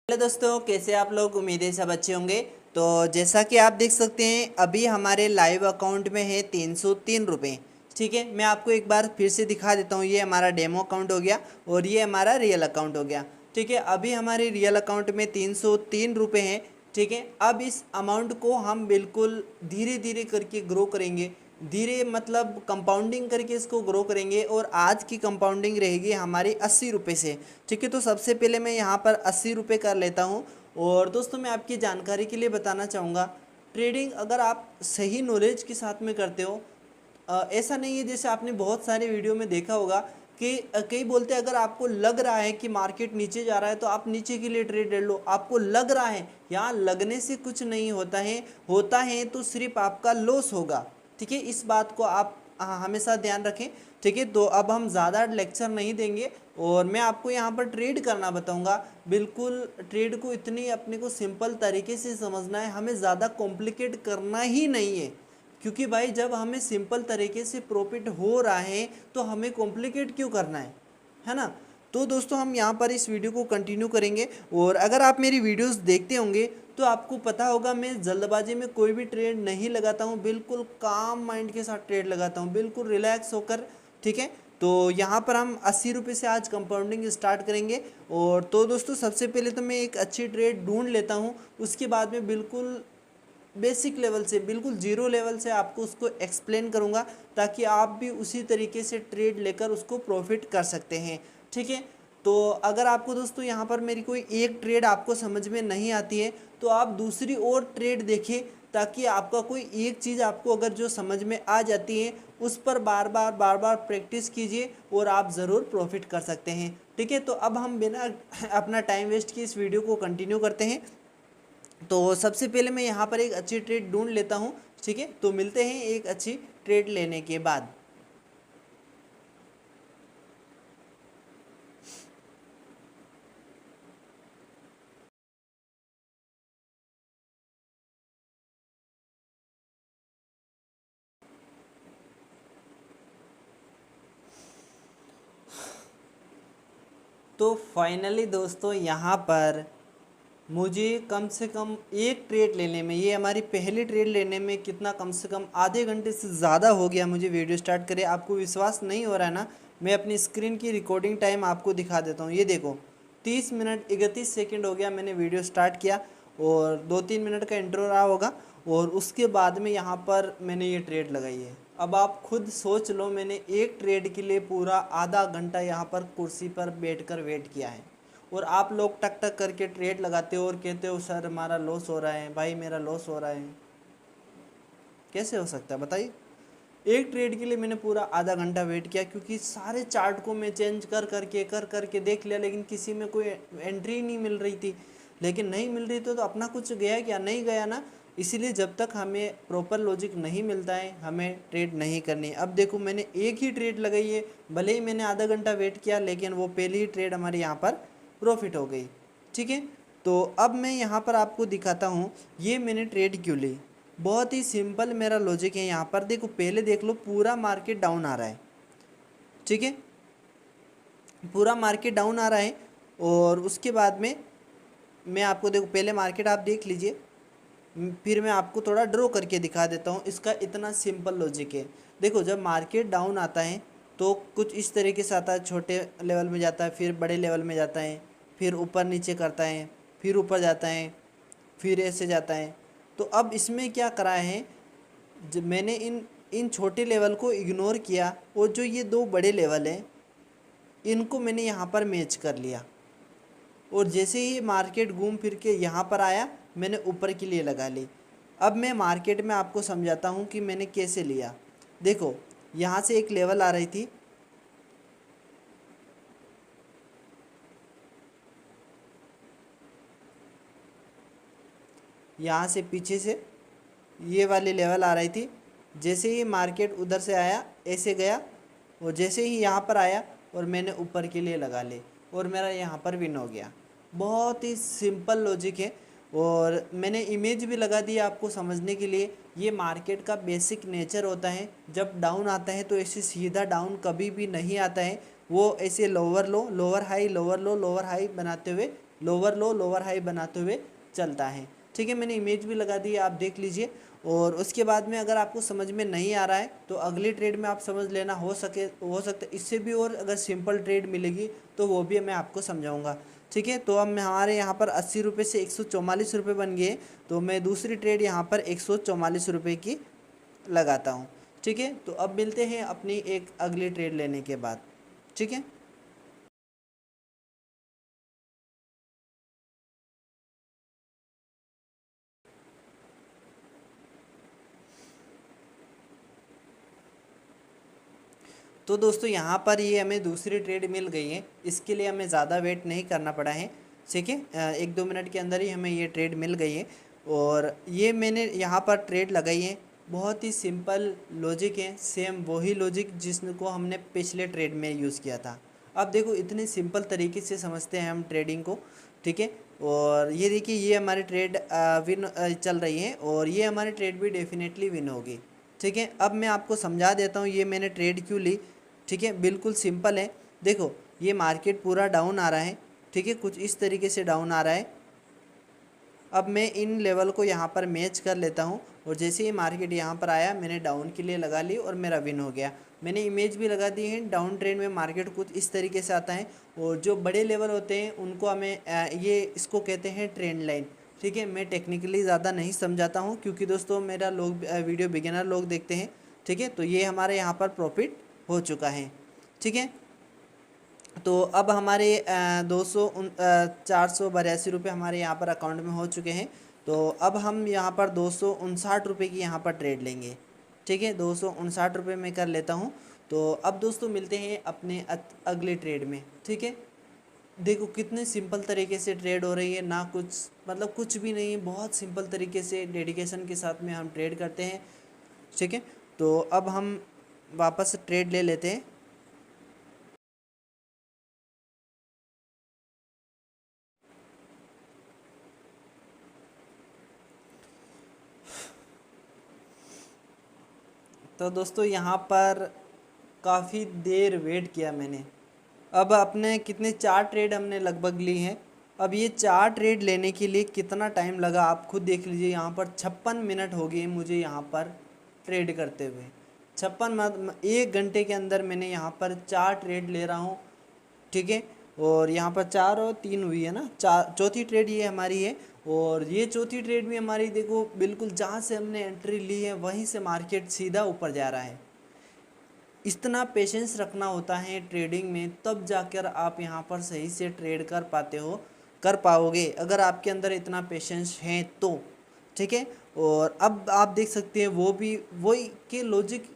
Hello दोस्तों, कैसे आप लोग? उम्मीद है सब अच्छे होंगे। तो जैसा कि आप देख सकते हैं अभी हमारे लाइव अकाउंट में है 303 रुपये। ठीक है, मैं आपको एक बार फिर से दिखा देता हूँ। ये हमारा डेमो अकाउंट हो गया और ये हमारा रियल अकाउंट हो गया। ठीक है, अभी हमारे रियल अकाउंट में 303 रुपये हैं। ठीक है, अब इस अमाउंट को हम बिल्कुल धीरे धीरे करके ग्रो करेंगे। धीरे मतलब कंपाउंडिंग करके इसको ग्रो करेंगे और आज की कंपाउंडिंग रहेगी हमारी 80 रुपये से। ठीक है, तो सबसे पहले मैं यहाँ पर 80 रुपये कर लेता हूँ। और दोस्तों मैं आपकी जानकारी के लिए बताना चाहूँगा, ट्रेडिंग अगर आप सही नॉलेज के साथ में करते हो, ऐसा नहीं है जैसे आपने बहुत सारे वीडियो में देखा होगा कि कई बोलते हैं अगर आपको लग रहा है कि मार्केट नीचे जा रहा है तो आप नीचे के लिए ट्रेड ले लो। आपको लग रहा है, यहाँ लगने से कुछ नहीं होता है तो सिर्फ आपका लॉस होगा। ठीक है, इस बात को आप हमेशा ध्यान रखें। ठीक है, तो अब हम ज़्यादा लेक्चर नहीं देंगे और मैं आपको यहाँ पर ट्रेड करना बताऊँगा। बिल्कुल ट्रेड को इतनी अपने को सिंपल तरीके से समझना है, हमें ज़्यादा कॉम्प्लिकेट करना ही नहीं है। क्योंकि भाई जब हमें सिंपल तरीके से प्रॉफिट हो रहा है तो हमें कॉम्प्लिकेट क्यों करना है ना। तो दोस्तों हम यहाँ पर इस वीडियो को कंटिन्यू करेंगे और अगर आप मेरी वीडियोस देखते होंगे तो आपको पता होगा मैं जल्दबाजी में कोई भी ट्रेड नहीं लगाता हूँ, बिल्कुल काम माइंड के साथ ट्रेड लगाता हूँ, बिल्कुल रिलैक्स होकर। ठीक है, तो यहाँ पर हम 80 रुपये से आज कंपाउंडिंग स्टार्ट करेंगे। और तो दोस्तों सबसे पहले तो मैं एक अच्छी ट्रेड ढूंढ लेता हूँ, उसके बाद में बिल्कुल बेसिक लेवल से, बिल्कुल जीरो लेवल से आपको उसको एक्सप्लेन करूँगा ताकि आप भी उसी तरीके से ट्रेड लेकर उसको प्रॉफिट कर सकते हैं। ठीक है, तो अगर आपको दोस्तों यहाँ पर मेरी कोई एक ट्रेड आपको समझ में नहीं आती है तो आप दूसरी और ट्रेड देखें, ताकि आपका कोई एक चीज़ आपको अगर जो समझ में आ जाती है उस पर बार बार प्रैक्टिस कीजिए और आप ज़रूर प्रॉफिट कर सकते हैं। ठीक है, तो अब हम बिना अपना टाइम वेस्ट किए इस वीडियो को कंटिन्यू करते हैं। तो सबसे पहले मैं यहाँ पर एक अच्छी ट्रेड ढूंढ लेता हूँ। ठीक है, तो मिलते हैं एक अच्छी ट्रेड लेने के बाद। तो फाइनली दोस्तों यहाँ पर मुझे कम से कम एक ट्रेड लेने में, ये हमारी पहली ट्रेड लेने में कितना, कम से कम आधे घंटे से ज़्यादा हो गया मुझे वीडियो स्टार्ट करे। आपको विश्वास नहीं हो रहा है ना, मैं अपनी स्क्रीन की रिकॉर्डिंग टाइम आपको दिखा देता हूँ। ये देखो 30 मिनट 31 सेकंड हो गया मैंने वीडियो स्टार्ट किया और 2-3 मिनट का इंट्रो रहा होगा और उसके बाद में यहाँ पर मैंने ये ट्रेड लगाई है। अब आप खुद सोच लो, मैंने एक ट्रेड के लिए पूरा आधा घंटा यहाँ पर कुर्सी पर बैठकर वेट किया है और आप लोग टक टक करके ट्रेड लगाते हो और कहते हो सर हमारा लॉस हो रहा है। भाई मेरा लॉस हो रहा है, कैसे हो सकता है बताइए। एक ट्रेड के लिए मैंने पूरा आधा घंटा वेट किया क्योंकि सारे चार्ट को मैं चेंज कर करके देख लिया, लेकिन किसी में कोई एंट्री नहीं मिल रही थी। लेकिन नहीं मिल रही तो अपना कुछ गया क्या, नहीं गया ना। इसीलिए जब तक हमें प्रॉपर लॉजिक नहीं मिलता है हमें ट्रेड नहीं करनी। अब देखो मैंने एक ही ट्रेड लगाई है, भले ही मैंने आधा घंटा वेट किया, लेकिन वो पहली ही ट्रेड हमारे यहाँ पर प्रॉफिट हो गई। ठीक है, तो अब मैं यहाँ पर आपको दिखाता हूँ ये मैंने ट्रेड क्यों ली। बहुत ही सिंपल मेरा लॉजिक है। यहाँ पर देखो, पहले देख लो पूरा मार्केट डाउन आ रहा है। ठीक है, पूरा मार्केट डाउन आ रहा है और उसके बाद में मैं आपको देखो, पहले मार्केट आप देख लीजिए, फिर मैं आपको थोड़ा ड्रॉ करके दिखा देता हूँ। इसका इतना सिंपल लॉजिक है। देखो जब मार्केट डाउन आता है तो कुछ इस तरीके से आता है, छोटे लेवल में जाता है, फिर बड़े लेवल में जाता है, फिर ऊपर नीचे करता है, फिर ऊपर जाता है, फिर ऐसे जाता है। तो अब इसमें क्या करा है, जब मैंने इन छोटे लेवल को इग्नोर किया और जो ये दो बड़े लेवल हैं इनको मैंने यहाँ पर मैच कर लिया और जैसे ही मार्केट घूम फिर के यहाँ पर आया मैंने ऊपर के लिए लगा ली। अब मैं मार्केट में आपको समझाता हूँ कि मैंने कैसे लिया। देखो यहाँ से एक लेवल आ रही थी, यहाँ से पीछे से ये वाली लेवल आ रही थी। जैसे ही मार्केट उधर से आया ऐसे गया और जैसे ही यहाँ पर आया और मैंने ऊपर के लिए लगा ली और मेरा यहाँ पर विन हो गया। बहुत ही सिंपल लॉजिक है और मैंने इमेज भी लगा दी आपको समझने के लिए। ये मार्केट का बेसिक नेचर होता है, जब डाउन आता है तो ऐसे सीधा डाउन कभी भी नहीं आता है, वो ऐसे लोअर लो लोअर हाई लोअर लो लोअर हाई बनाते हुए लोअर लो लोअर हाई बनाते हुए चलता है। ठीक है, मैंने इमेज भी लगा दी है, आप देख लीजिए। और उसके बाद में अगर आपको समझ में नहीं आ रहा है तो अगली ट्रेड में आप समझ लेना, हो सकता है इससे भी और अगर सिंपल ट्रेड मिलेगी तो वो भी मैं आपको समझाऊंगा। ठीक है, तो अब हमारे यहाँ पर 80 रुपये से 144 रुपये बन गए, तो मैं दूसरी ट्रेड यहाँ पर 144 रुपये की लगाता हूँ। ठीक है, तो अब मिलते हैं अपनी एक अगली ट्रेड लेने के बाद। ठीक है, तो दोस्तों यहाँ पर ये हमें दूसरी ट्रेड मिल गई है, इसके लिए हमें ज़्यादा वेट नहीं करना पड़ा है। ठीक है, 1-2 मिनट के अंदर ही हमें ये ट्रेड मिल गई है और ये मैंने यहाँ पर ट्रेड लगाई है। बहुत ही सिंपल लॉजिक है, सेम वही लॉजिक जिसको हमने पिछले ट्रेड में यूज़ किया था। अब देखो इतने सिंपल तरीके से समझते हैं हम ट्रेडिंग को। ठीक है, और ये देखिए ये हमारी ट्रेड विन चल रही है और ये हमारी ट्रेड भी डेफिनेटली विन होगी। ठीक है, अब मैं आपको समझा देता हूँ ये मैंने ट्रेड क्यों ली। ठीक है, बिल्कुल सिंपल है। देखो ये मार्केट पूरा डाउन आ रहा है। ठीक है, कुछ इस तरीके से डाउन आ रहा है। अब मैं इन लेवल को यहाँ पर मैच कर लेता हूँ और जैसे ही मार्केट यहाँ पर आया मैंने डाउन के लिए लगा ली और मेरा विन हो गया। मैंने इमेज भी लगा दी है। डाउन ट्रेंड में मार्केट कुछ इस तरीके से आता है और जो बड़े लेवल होते हैं उनको हमें ये इसको कहते हैं ट्रेंड लाइन। ठीक है, मैं टेक्निकली ज़्यादा नहीं समझाता हूँ क्योंकि दोस्तों मेरा लोग वीडियो बिगिनर लोग देखते हैं। ठीक है, तो ये हमारे यहाँ पर प्रॉफिट हो चुका है। ठीक है, तो अब हमारे 482 रुपये हमारे यहाँ पर अकाउंट में हो चुके हैं। तो अब हम यहाँ पर 259 रुपये की यहाँ पर ट्रेड लेंगे। ठीक है, 259 रुपये में कर लेता हूँ। तो अब दोस्तों मिलते हैं अपने अगले ट्रेड में। ठीक है, देखो कितने सिंपल तरीके से ट्रेड हो रही है ना, कुछ मतलब कुछ भी नहीं है, बहुत सिंपल तरीके से डेडिकेशन के साथ में हम ट्रेड करते हैं। ठीक है, तो अब हम वापस ट्रेड ले लेते हैं। तो दोस्तों यहाँ पर काफ़ी देर वेट किया मैंने। अब अपने कितने 4 ट्रेड हमने लगभग ली हैं। अब ये 4 ट्रेड लेने के लिए कितना टाइम लगा आप खुद देख लीजिए। यहाँ पर 56 मिनट हो गए मुझे यहाँ पर ट्रेड करते हुए। 56 1 घंटे के अंदर मैंने यहाँ पर 4 ट्रेड ले रहा हूँ। ठीक है, और यहाँ पर 4 और 3 हुई है ना, चौथी ट्रेड ये हमारी है। और ये चौथी ट्रेड भी हमारी देखो बिल्कुल जहाँ से हमने एंट्री ली है वहीं से मार्केट सीधा ऊपर जा रहा है। इतना पेशेंस रखना होता है ट्रेडिंग में, तब जाकर आप यहाँ पर सही से ट्रेड कर पाओगे, अगर आपके अंदर इतना पेशेंस है तो। ठीक है, और अब आप देख सकते हैं वो भी वही के लॉजिक।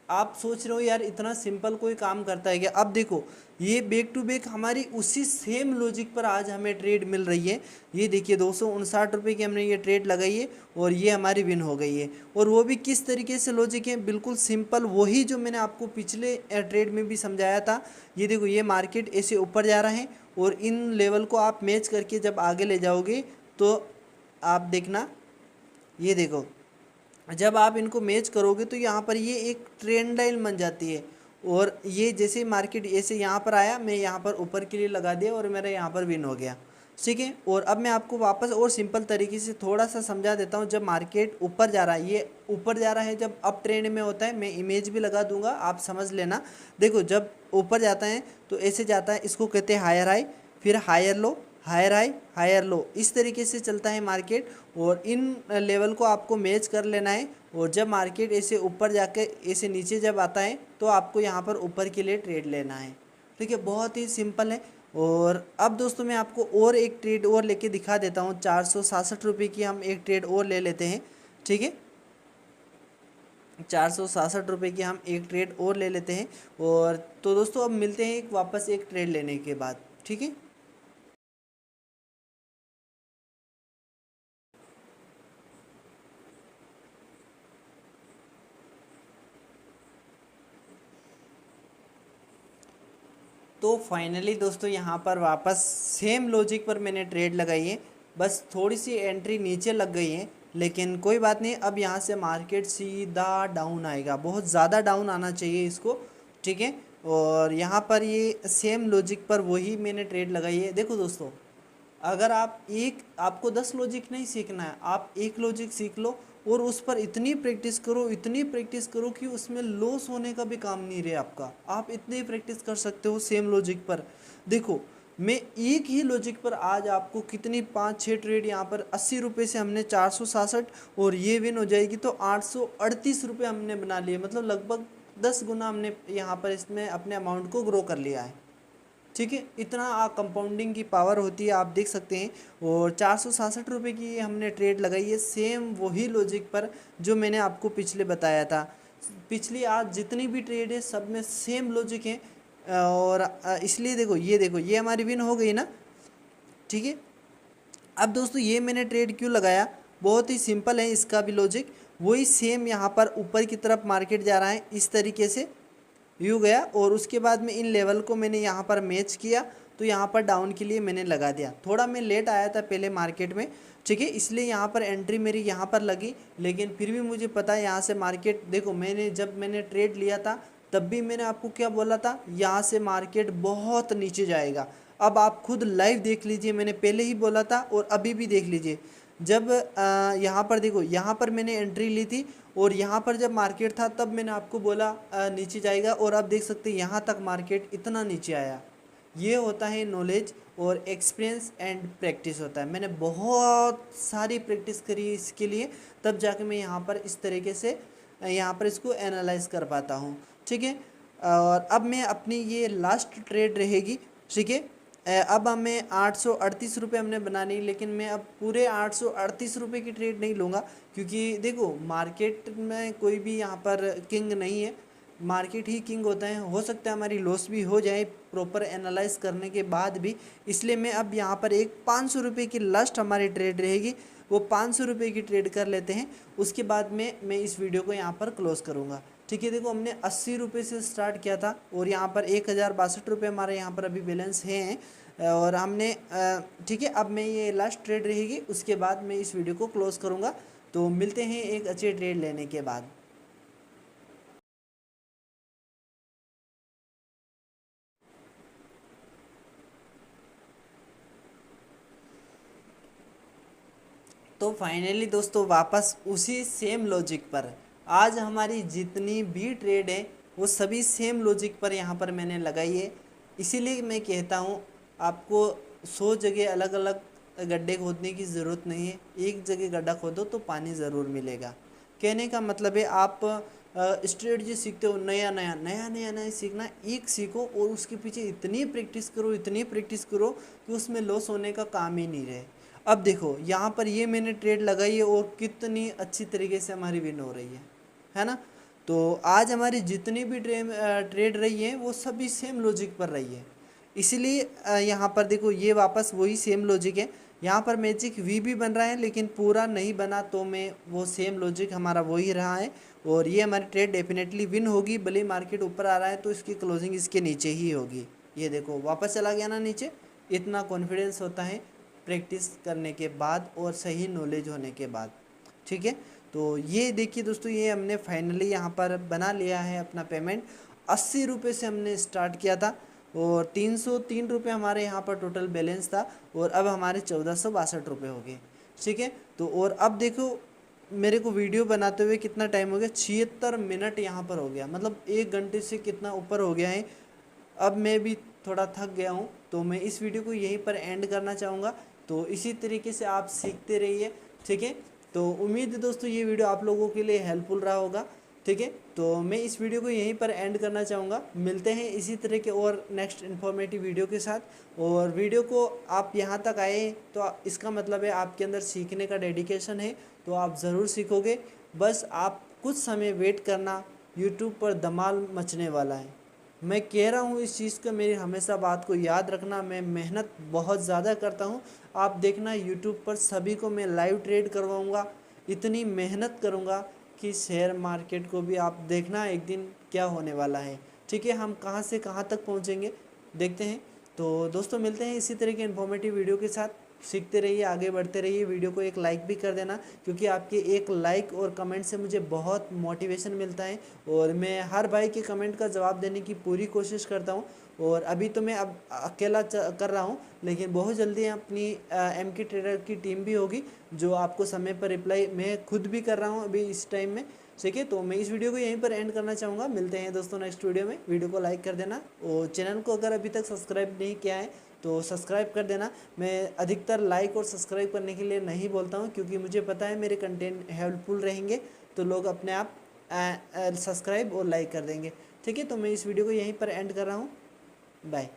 आप सोच रहे हो यार इतना सिंपल कोई काम करता है क्या। अब देखो ये बैक टू बैक हमारी उसी सेम लॉजिक पर आज हमें ट्रेड मिल रही है। ये देखिए 259 रुपये की हमने ये ट्रेड लगाई है और ये हमारी विन हो गई है। और वो भी किस तरीके से लॉजिक है, बिल्कुल सिंपल वही जो मैंने आपको पिछले ट्रेड में भी समझाया था। ये देखो ये मार्केट ऐसे ऊपर जा रहा है और इन लेवल को आप मैच करके जब आगे ले जाओगे तो आप देखना, ये देखो जब आप इनको मैच करोगे तो यहाँ पर ये एक ट्रेंड लाइन बन जाती है। और ये जैसे मार्केट ऐसे यहाँ पर आया, मैं यहाँ पर ऊपर के लिए लगा दिया और मेरा यहाँ पर विन हो गया। ठीक है, और अब मैं आपको वापस और सिंपल तरीके से थोड़ा सा समझा देता हूँ। जब मार्केट ऊपर जा रहा है, ये ऊपर जा रहा है, जब अप ट्रेंड में होता है, मैं इमेज भी लगा दूंगा आप समझ लेना। देखो जब ऊपर जाता है तो ऐसे जाता है, इसको कहते हैं हायर हाई, फिर higher low, higher high, higher low, इस तरीके से चलता है मार्केट। और इन लेवल को आपको मैच कर लेना है। और जब मार्केट ऐसे ऊपर जाके ऐसे नीचे जब आता है तो आपको यहाँ पर ऊपर के लिए ट्रेड लेना है। ठीक है, बहुत ही सिंपल है। और अब दोस्तों मैं आपको और एक ट्रेड और लेके दिखा देता हूँ। 467 रुपये की हम एक ट्रेड और ले लेते हैं। ठीक है, 467 रुपये की हम एक ट्रेड और ले लेते हैं। और तो दोस्तों अब मिलते हैं वापस एक ट्रेड लेने के बाद। ठीक है, तो फाइनली दोस्तों यहाँ पर वापस सेम लॉजिक पर मैंने ट्रेड लगाई है, बस थोड़ी सी एंट्री नीचे लग गई है, लेकिन कोई बात नहीं। अब यहाँ से मार्केट सीधा डाउन आएगा, बहुत ज़्यादा डाउन आना चाहिए इसको। ठीक है, और यहाँ पर ये सेम लॉजिक पर वही मैंने ट्रेड लगाई है। देखो दोस्तों अगर आपको 10 लॉजिक नहीं सीखना है, आप एक लॉजिक सीख लो और उस पर इतनी प्रैक्टिस करो, इतनी प्रैक्टिस करो कि उसमें लॉस होने का भी काम नहीं रहे आपका। आप इतनी प्रैक्टिस कर सकते हो सेम लॉजिक पर। देखो मैं एक ही लॉजिक पर आज आपको कितनी 5-6 ट्रेड यहाँ पर 80 रुपये से हमने 467 और ये विन हो जाएगी तो 838 रुपये हमने बना लिए, मतलब लगभग 10 गुना हमने यहाँ पर इसमें अपने अमाउंट को ग्रो कर लिया है। ठीक है, इतना कंपाउंडिंग की पावर होती है, आप देख सकते हैं। और 467 रुपये की हमने ट्रेड लगाई है सेम वही लॉजिक पर जो मैंने आपको पिछले बताया था। पिछली आज जितनी भी ट्रेड है सब में सेम लॉजिक है और इसलिए देखो ये हमारी विन हो गई ना। ठीक है, अब दोस्तों ये मैंने ट्रेड क्यों लगाया, बहुत ही सिंपल है इसका भी लॉजिक। वही सेम यहाँ पर ऊपर की तरफ मार्केट जा रहा है, इस तरीके से व्यू गया और उसके बाद में इन लेवल को मैंने यहाँ पर मैच किया तो यहाँ पर डाउन के लिए मैंने लगा दिया। थोड़ा मैं लेट आया था पहले मार्केट में, ठीक है, इसलिए यहाँ पर एंट्री मेरी यहाँ पर लगी, लेकिन फिर भी मुझे पता है यहाँ से मार्केट, देखो जब मैंने ट्रेड लिया था तब भी मैंने आपको क्या बोला था, यहाँ से मार्केट बहुत नीचे जाएगा। अब आप खुद लाइव देख लीजिए, मैंने पहले ही बोला था और अभी भी देख लीजिए। जब यहाँ पर देखो, यहाँ पर मैंने एंट्री ली थी और यहाँ पर जब मार्केट था तब मैंने आपको बोला नीचे जाएगा और अब देख सकते हैं यहाँ तक मार्केट इतना नीचे आया। ये होता है नॉलेज और एक्सपीरियंस एंड प्रैक्टिस होता है। मैंने बहुत सारी प्रैक्टिस करी इसके लिए, तब जाके मैं यहाँ पर इस तरीके से यहाँ पर इसको एनालाइज कर पाता हूँ। ठीक है, और अब मैं अपनी ये लास्ट ट्रेड रहेगी। ठीक है, अब हमें 838 रुपये हमने बनानी, लेकिन मैं अब पूरे 838 रुपये की ट्रेड नहीं लूँगा, क्योंकि देखो मार्केट में कोई भी यहाँ पर किंग नहीं है, मार्केट ही किंग होता है। हो सकता है हमारी लॉस भी हो जाए प्रॉपर एनालाइज करने के बाद भी, इसलिए मैं अब यहाँ पर एक 500 रुपये की लास्ट हमारी ट्रेड रहेगी, वो 500 रुपये की ट्रेड कर लेते हैं। उसके बाद में मैं इस वीडियो को यहाँ पर क्लोज करूँगा। ठीक है, देखो हमने 80 रुपये से स्टार्ट किया था और यहाँ पर 1062 रुपये हमारे यहाँ पर अभी बैलेंस हैं और हमने ठीक है, अब मैं ये लास्ट ट्रेड रहेगी, उसके बाद मैं इस वीडियो को क्लोज करूँगा। तो मिलते हैं एक अच्छे ट्रेड लेने के बाद। तो फाइनली दोस्तों वापस उसी सेम लॉजिक पर आज हमारी जितनी भी ट्रेड है वो सभी सेम लॉजिक पर यहाँ पर मैंने लगाई है। इसीलिए मैं कहता हूँ आपको 100 जगह अलग अलग गड्ढे खोदने की ज़रूरत नहीं है, एक जगह गड्ढा खोदो तो पानी ज़रूर मिलेगा। कहने का मतलब है आप स्ट्रेटजी सीखते हो, नया सीखना, एक सीखो और उसके पीछे इतनी प्रैक्टिस करो, इतनी प्रैक्टिस करो कि उसमें लॉस होने का काम ही नहीं रहे। अब देखो यहाँ पर ये मैंने ट्रेड लगाई है और कितनी अच्छी तरीके से हमारी विन हो रही है ना। तो आज हमारी जितनी भी ट्रेड रही है वो सभी सेम लॉजिक पर रही है। इसीलिए यहाँ पर देखो ये वापस वही सेम लॉजिक है। यहाँ पर मैजिक वी भी बन रहा है लेकिन पूरा नहीं बना, तो मैं वो सेम लॉजिक हमारा वही रहा है और ये हमारी ट्रेड डेफिनेटली विन होगी। भले मार्केट ऊपर आ रहा है तो इसकी क्लोजिंग इसके नीचे ही होगी। ये देखो वापस चला गया ना नीचे। इतना कॉन्फिडेंस होता है प्रैक्टिस करने के बाद और सही नॉलेज होने के बाद। ठीक है, तो ये देखिए दोस्तों, ये हमने फाइनली यहाँ पर बना लिया है अपना पेमेंट। 80 रुपये से हमने स्टार्ट किया था और 303 रुपये हमारे यहाँ पर टोटल बैलेंस था और अब हमारे 1462 रुपये हो गए। ठीक है, तो और अब देखो मेरे को वीडियो बनाते हुए कितना टाइम हो गया, 76 मिनट यहाँ पर हो गया, मतलब 1 घंटे से कितना ऊपर हो गया है। अब मैं भी थोड़ा थक गया हूँ तो मैं इस वीडियो को यहीं पर एंड करना चाहूँगा। तो इसी तरीके से आप सीखते रहिए। ठीक है, तो उम्मीद है दोस्तों ये वीडियो आप लोगों के लिए हेल्पफुल रहा होगा। ठीक है, तो मैं इस वीडियो को यहीं पर एंड करना चाहूँगा। मिलते हैं इसी तरह के और नेक्स्ट इन्फॉर्मेटिव वीडियो के साथ। और वीडियो को आप यहाँ तक आए तो इसका मतलब है आपके अंदर सीखने का डेडिकेशन है, तो आप ज़रूर सीखोगे। बस आप कुछ समय वेट करना, यूट्यूब पर धमाल मचने वाला है। मैं कह रहा हूँ इस चीज़ का, मेरी हमेशा बात को याद रखना। मैं मेहनत बहुत ज़्यादा करता हूँ, आप देखना यूट्यूब पर सभी को मैं लाइव ट्रेड करवाऊँगा। इतनी मेहनत करूँगा कि शेयर मार्केट को भी आप देखना एक दिन क्या होने वाला है। ठीक है, हम कहाँ से कहाँ तक पहुँचेंगे देखते हैं। तो दोस्तों मिलते हैं इसी तरह के इन्फॉर्मेटिव वीडियो के साथ। सीखते रहिए, आगे बढ़ते रहिए। वीडियो को एक लाइक भी कर देना, क्योंकि आपके एक लाइक और कमेंट से मुझे बहुत मोटिवेशन मिलता है और मैं हर भाई के कमेंट का जवाब देने की पूरी कोशिश करता हूँ। और अभी तो मैं अब अकेला कर रहा हूँ, लेकिन बहुत जल्दी अपनी एम के ट्रेडर की टीम भी होगी जो आपको समय पर रिप्लाई मैं खुद भी कर रहा हूँ अभी इस टाइम में। ठीक है, तो मैं इस वीडियो को यहीं पर एंड करना चाहूँगा। मिलते हैं दोस्तों नेक्स्ट वीडियो में। वीडियो को लाइक कर देना और चैनल को अगर अभी तक सब्सक्राइब नहीं किया है तो सब्सक्राइब कर देना। मैं अधिकतर लाइक और सब्सक्राइब करने के लिए नहीं बोलता हूँ, क्योंकि मुझे पता है मेरे कंटेंट हेल्पफुल रहेंगे तो लोग अपने आप सब्सक्राइब और लाइक कर देंगे। ठीक है, तो मैं इस वीडियो को यहीं पर एंड कर रहा हूँ। बाय।